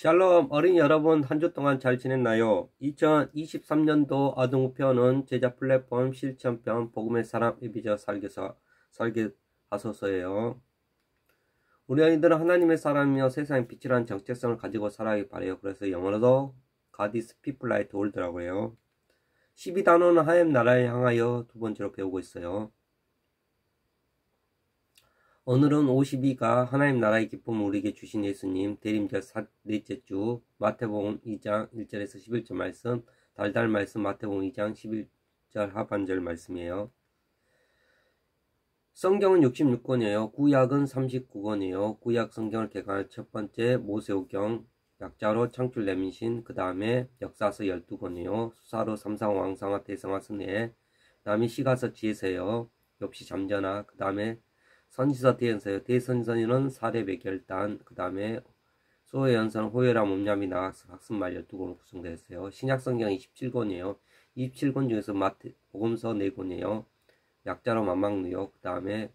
샬롬 어린이 여러분, 한 주 동안 잘 지냈나요? 2023년도 아동우편은 제자 플랫폼 실천편 복음의 사람 이비저 살게 하소서예요. 우리 아이들은 하나님의 사람이며 세상의 빛이라는 정체성을 가지고 살아가기 바래요. 그래서 영어로도 God is people like the world라고 해요. 12단원은 하나님 나라에 향하여 두 번째로 배우고 있어요. 오늘은 52가 하나님 나라의 기쁨을 우리에게 주신 예수님 대림절 넷째 주 마태복음 2장 1절에서 11절 말씀, 달달 말씀 마태복음 2장 11절 하반절 말씀이에요. 성경은 66권이에요. 구약은 39권이에요. 구약 성경을 개관할 첫 번째 모세오경, 약자로 창출 레민신, 그 다음에 역사서 12권이에요. 수사로 삼상 왕상화 대성화 승례, 그 다음에 시가서 지혜서요. 욥시 잠전화, 그 다음에 선지서 대연서요. 대선선이는 사례배결단, 그 다음에 소회연선, 호요람, 음냠이 나학습, 학습말 12권으로 구성되어 있어요. 신약성경 27권이에요. 27권 중에서 복음서 4권이에요. 약자로 만막누역, 그 다음에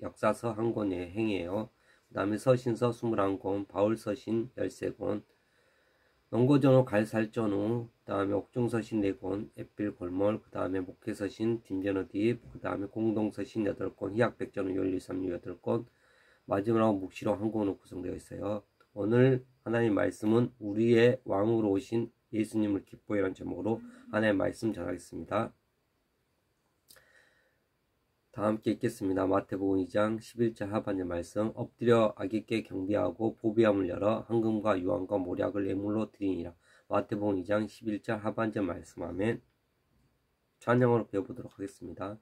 역사서 1권이에요. 행이에요. 그 다음에 서신서 21권, 바울서신 13권, 농고전후 갈살전후, 그 다음에 옥중서신 4권, 에필골몰, 그 다음에 목회서신 딤전후딥, 그 다음에 공동서신 8권, 희약백전후 1236 8권, 마지막으로 묵시록 1권으로 구성되어 있어요. 오늘 하나님 말씀은 우리의 왕으로 오신 예수님을 기뻐해라는 제목으로 하나님의 말씀 전하겠습니다. 다 함께 읽겠습니다. 마태복음 2장 11절 하반절 말씀. 엎드려 아기께 경배하고 보배함을 열어 황금과 유황과 모략을 예물로 드리니라. 마태복음 2장 11절 하반절 말씀. 아멘. 찬양으로 배워보도록 하겠습니다.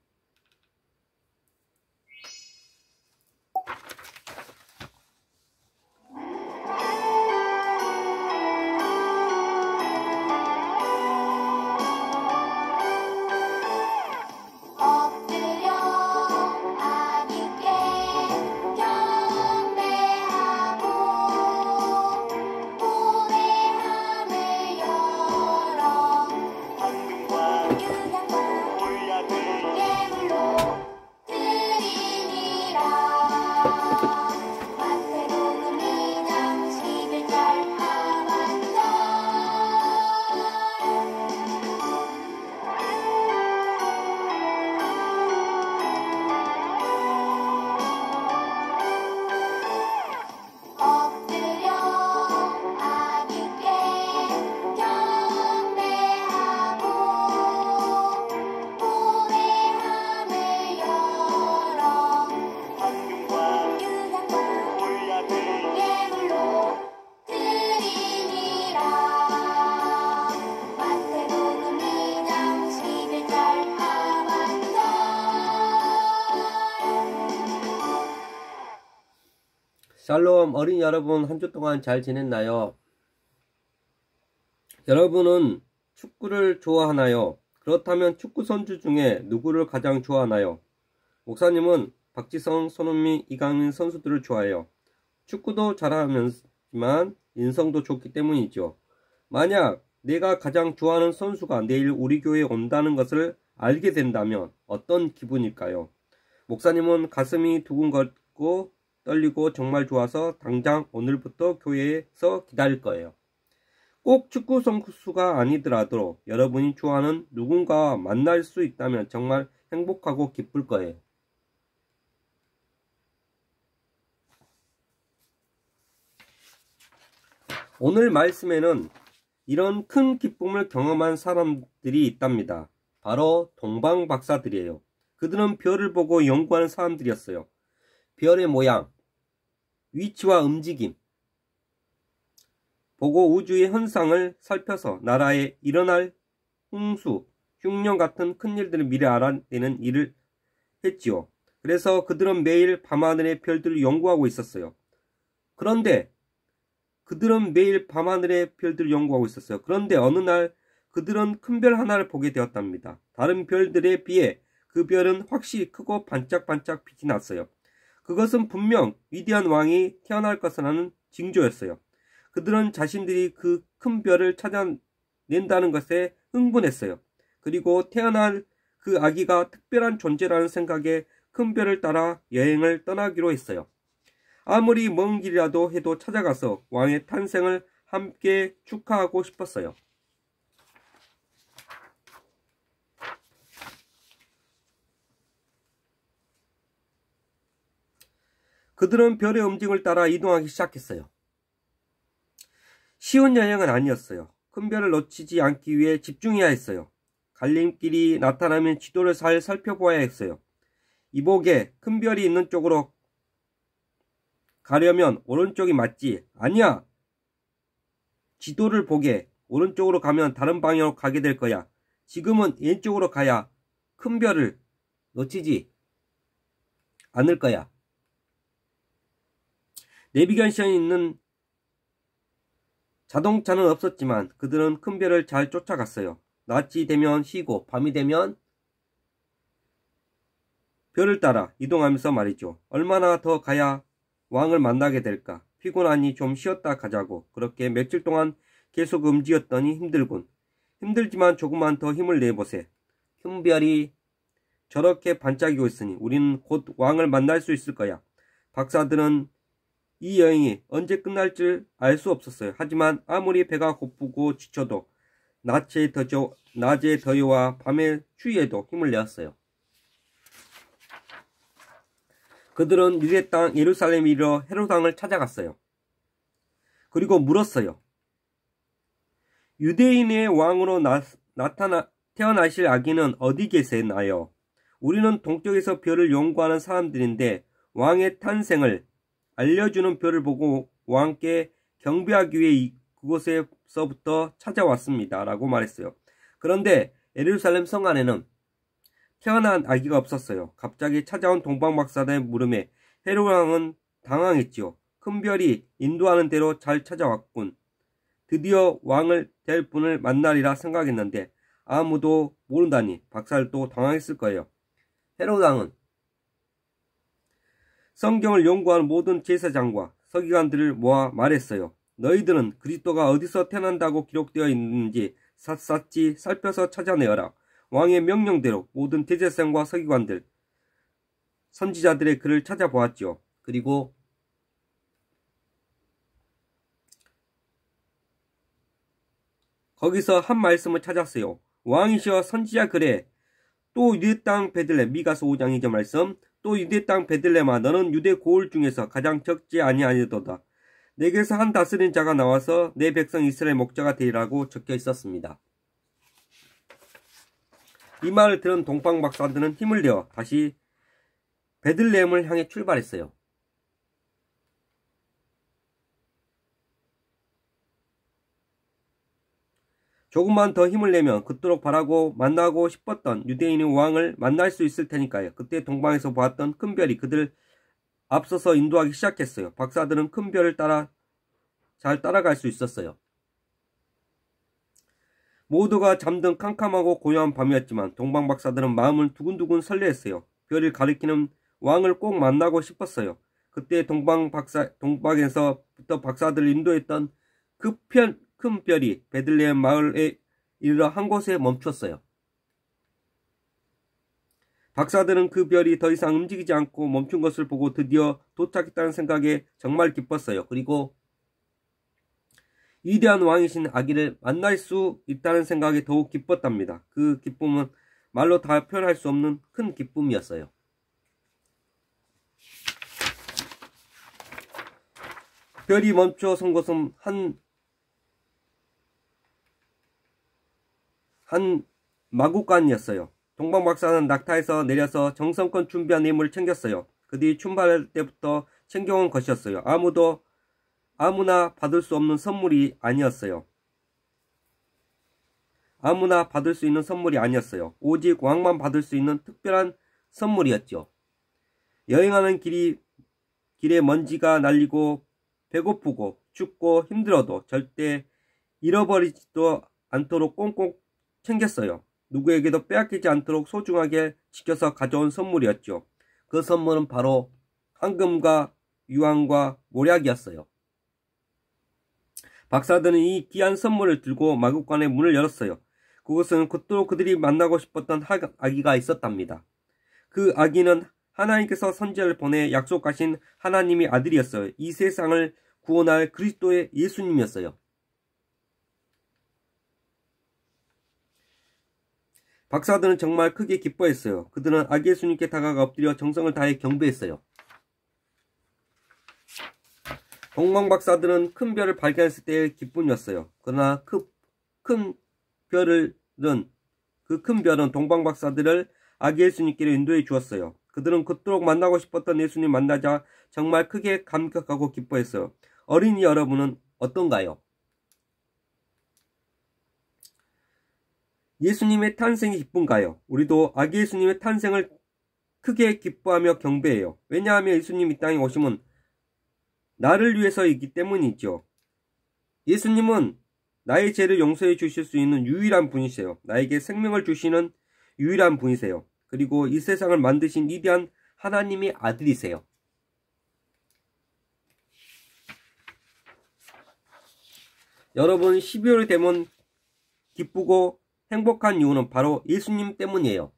샬롬 어린이 여러분, 한 주 동안 잘 지냈나요? 여러분은 축구를 좋아하나요? 그렇다면 축구 선수 중에 누구를 가장 좋아하나요? 목사님은 박지성, 손흥민, 이강인 선수들을 좋아해요. 축구도 잘하지만 인성도 좋기 때문이죠. 만약 내가 가장 좋아하는 선수가 내일 우리 교회에 온다는 것을 알게 된다면 어떤 기분일까요? 목사님은 가슴이 두근거리고 떨리고 정말 좋아서 당장 오늘부터 교회에서 기다릴 거예요. 꼭 축구 선수가 아니더라도 여러분이 좋아하는 누군가와 만날 수 있다면 정말 행복하고 기쁠 거예요. 오늘 말씀에는 이런 큰 기쁨을 경험한 사람들이 있답니다. 바로 동방박사들이에요. 그들은 별을 보고 연구하는 사람들이었어요. 별의 모양, 위치와 움직임, 보고 우주의 현상을 살펴서 나라에 일어날 홍수, 흉년 같은 큰일들을 미리 알아내는 일을 했지요. 그래서 그들은 매일 밤하늘의 별들을 연구하고 있었어요. 그런데 어느 날 그들은 큰 별 하나를 보게 되었답니다. 다른 별들에 비해 그 별은 확실히 크고 반짝반짝 빛이 났어요. 그것은 분명 위대한 왕이 태어날 것이라는 징조였어요. 그들은 자신들이 그 큰 별을 찾아낸다는 것에 흥분했어요. 그리고 태어날 그 아기가 특별한 존재라는 생각에 큰 별을 따라 여행을 떠나기로 했어요. 아무리 먼 길이라도 해도 찾아가서 왕의 탄생을 함께 축하하고 싶었어요. 그들은 별의 움직임을 따라 이동하기 시작했어요. 쉬운 여행은 아니었어요. 큰 별을 놓치지 않기 위해 집중해야 했어요. 갈림길이 나타나면 지도를 잘 살펴보아야 했어요. 이복에 큰 별이 있는 쪽으로 가려면 오른쪽이 맞지. 아니야. 지도를 보게. 오른쪽으로 가면 다른 방향으로 가게 될 거야. 지금은 왼쪽으로 가야 큰 별을 놓치지 않을 거야. 내비게이션이 있는 자동차는 없었지만 그들은 큰 별을 잘 쫓아갔어요. 낮이 되면 쉬고 밤이 되면 별을 따라 이동하면서 말이죠. 얼마나 더 가야 왕을 만나게 될까? 피곤하니 좀 쉬었다 가자고. 그렇게 며칠 동안 계속 움직였더니 힘들군. 힘들지만 조금만 더 힘을 내보세. 큰 별이 저렇게 반짝이고 있으니 우리는 곧 왕을 만날 수 있을 거야. 박사들은 이 여행이 언제 끝날 줄 알 수 없었어요. 하지만 아무리 배가 고프고 지쳐도 낮의 더위와 밤의 추위에도 힘을 내었어요. 그들은 유대 땅 예루살렘 이르러 헤롯왕을 찾아갔어요. 그리고 물었어요. 유대인의 왕으로 태어나실 아기는 어디 계세나요? 우리는 동쪽에서 별을 연구하는 사람들인데 왕의 탄생을 알려주는 별을 보고 왕께 경배하기 위해 그곳에서부터 찾아왔습니다. 라고 말했어요. 그런데 예루살렘 성 안에는 태어난 아기가 없었어요. 갑자기 찾아온 동방박사들의 물음에 헤롯 왕은 당황했지요. 큰 별이 인도하는 대로 잘 찾아왔군. 드디어 왕을 될 분을 만나리라 생각했는데 아무도 모른다니 박사들도 당황했을 거예요. 헤롯 왕은 성경을 연구하는 모든 제사장과 서기관들을 모아 말했어요. 너희들은 그리스도가 어디서 태어난다고 기록되어 있는지 샅샅이 살펴서 찾아내어라. 왕의 명령대로 모든 대제사장과 서기관들, 선지자들의 글을 찾아보았지요. 그리고 거기서 한 말씀을 찾았어요. 왕이시여 선지자 글에 또 유대 땅 베들레헴, 미가서 5장 2절 말씀, 또 유대 땅 베들레헴아 너는 유대 고을 중에서 가장 적지 아니하니도다. 내게서 한 다스린 자가 나와서 내 백성 이스라엘 목자가 되리라고 적혀 있었습니다. 이 말을 들은 동방 박사들은 힘을 내어 다시 베들레헴을 향해 출발했어요. 조금만 더 힘을 내면 그토록 바라고 만나고 싶었던 유대인의 왕을 만날 수 있을 테니까요. 그때 동방에서 보았던 큰 별이 그들을 앞서서 인도하기 시작했어요. 박사들은 큰 별을 잘 따라갈 수 있었어요. 모두가 잠든 캄캄하고 고요한 밤이었지만 동방 박사들은 마음을 두근두근 설레했어요. 별을 가리키는 왕을 꼭 만나고 싶었어요. 그때 동방에서부터 박사들을 인도했던 그 큰 별이 베들레헴 마을에 이르러 한 곳에 멈췄어요. 박사들은 그 별이 더 이상 움직이지 않고 멈춘 것을 보고 드디어 도착했다는 생각에 정말 기뻤어요. 그리고 위대한 왕이신 아기를 만날 수 있다는 생각에 더욱 기뻤답니다. 그 기쁨은 말로 다 표현할 수 없는 큰 기쁨이었어요. 별이 멈춰 선 곳은 한 마구간이었어요. 동방 박사는 낙타에서 내려서 정성껏 준비한 예물을 챙겼어요. 그 뒤 출발할 때부터 챙겨온 것이었어요. 아무나 받을 수 없는 선물이 아니었어요. 아무나 받을 수 있는 선물이 아니었어요. 오직 왕만 받을 수 있는 특별한 선물이었죠. 여행하는 길에 먼지가 날리고 배고프고 춥고 힘들어도 절대 잃어버리지도 않도록 꽁꽁 챙겼어요. 누구에게도 빼앗기지 않도록 소중하게 지켜서 가져온 선물이었죠. 그 선물은 바로 황금과 유황과 모략이었어요. 박사들은 이 귀한 선물을 들고 마구간의 문을 열었어요. 그곳은 그토록 그들이 만나고 싶었던 아기가 있었답니다. 그 아기는 하나님께서 선지자를 보내 약속하신 하나님의 아들이었어요. 이 세상을 구원할 그리스도의 예수님이었어요. 박사들은 정말 크게 기뻐했어요. 그들은 아기 예수님께 다가가 엎드려 정성을 다해 경배했어요. 동방 박사들은 큰 별을 발견했을 때의 기쁨이었어요. 그러나 그 큰 별은 동방 박사들을 아기 예수님께로 인도해 주었어요. 그들은 그토록 만나고 싶었던 예수님 만나자 정말 크게 감격하고 기뻐했어요. 어린이 여러분은 어떤가요? 예수님의 탄생이 기쁜가요? 우리도 아기 예수님의 탄생을 크게 기뻐하며 경배해요. 왜냐하면 예수님 이 땅에 오심은 나를 위해서이기 때문이죠. 예수님은 나의 죄를 용서해 주실 수 있는 유일한 분이세요. 나에게 생명을 주시는 유일한 분이세요. 그리고 이 세상을 만드신 위대한 하나님의 아들이세요. 여러분, 12월이 되면 기쁘고 행복한 이유는 바로 예수님 때문이에요.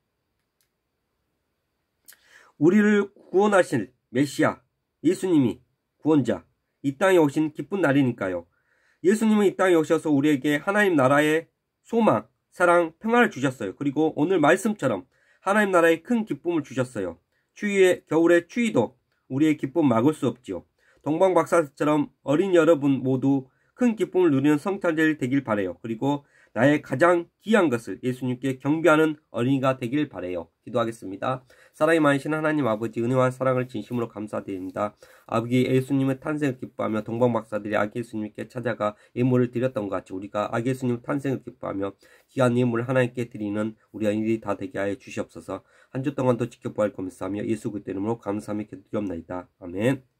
우리를 구원하실 메시아, 예수님이 구원자, 이 땅에 오신 기쁜 날이니까요. 예수님은 이 땅에 오셔서 우리에게 하나님 나라의 소망, 사랑, 평안을 주셨어요. 그리고 오늘 말씀처럼 하나님 나라의 큰 기쁨을 주셨어요. 겨울의 추위도 우리의 기쁨 막을 수 없지요. 동방박사처럼 어린 여러분 모두 큰 기쁨을 누리는 성탄절이 되길 바래요. 그리고 나의 가장 귀한 것을 예수님께 경배하는 어린이가 되길 바래요. 기도하겠습니다. 사랑이 많으신 하나님 아버지, 은혜와 사랑을 진심으로 감사드립니다. 아버지 예수님의 탄생을 기뻐하며 동방박사들이 아기 예수님께 찾아가 예물을 드렸던 것 같이 우리가 아기 예수님 탄생을 기뻐하며 귀한 예물을 하나님께 드리는 우리 아이들이 다 되게 하여 주시옵소서. 한 주 동안도 지켜보아 할 감사하며 예수 그리스도 이름으로 감사하며 기도드리옵나이다. 아멘.